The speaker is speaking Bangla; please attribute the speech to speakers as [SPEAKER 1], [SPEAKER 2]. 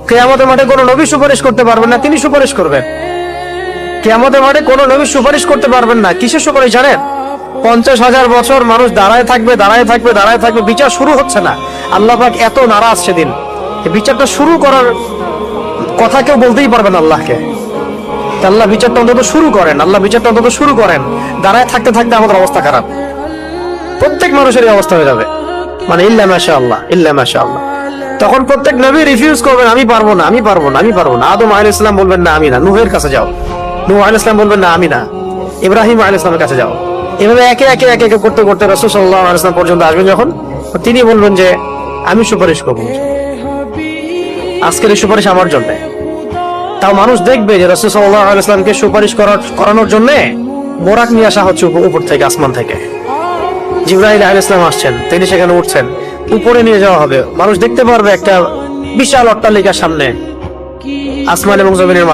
[SPEAKER 1] কিয়ামতের মাঠে কোনো নবী সুপারিশ করতে পারবেন না, তিনি সুপারিশ করবেন। কিয়ামতের মাঠে কোনো নবী সুপারিশ করতে পারবেন না। কিসের সুপারিশ জানেন? 50,000 বছর মানুষ দাঁড়ায় থাকবে, দাঁড়ায় থাকবে, দাঁড়ায় থাকবে, বিচার শুরু হচ্ছে না। আল্লাহ পাক এত নারাজ সেদিন, বিচারটা শুরু করার কথা কেউ বলতেই পারবেন আল্লাহকে। আল্লাহ বিচারটা অন্তত শুরু করেন, আল্লাহ বিচারটা অন্তত শুরু করেন। দাঁড়ায় থাকতে থাকতে আমাদের অবস্থা খারাপ, প্রত্যেক মানুষের এই অবস্থা হয়ে যাবে। মানে ইল্লা মাশাআল্লাহ, ইল্লা মাশাআল্লাহ। তখন প্রত্যেক নবী রিফিউজ করবেন, আমি পারবো না, আমি পারবো না, আমি পারবো না। আদম আলাইহিস সালাম বলবেন না আমি না, নূহের কাছে যাও। নূহ আলাইহিস সালাম বলবেন না আমি না, ইব্রাহিম আলাইহিস সালামের কাছে যাও। এভাবে একে একে একে একে করতে করতে রাসূল সাল্লাল্লাহু আলাইহি ওয়াসাল্লাম পর্যন্ত আসবেন যখন, তিনি বলবেন যে আমি সুপারিশ করবো, আজকের এই সুপারিশ আমার জন্য। তাও মানুষ দেখবে যে রাসূল সাল্লাল্লাহু আলাইহি ওয়াসাল্লামকে সুপারিশ করানোর জন্য বোরাক নিয়ে আসা হচ্ছে উপর থেকে, আসমান থেকে। জিবরাইল আলাইহিস সালাম আসছেন, তিনি সেখানে উঠছেন, উপরে নিয়ে যাওয়া হবে। মানুষ দেখতে পারবে একটা বিশাল অট্টালিকার সামনে, আসমান এবং জমিনের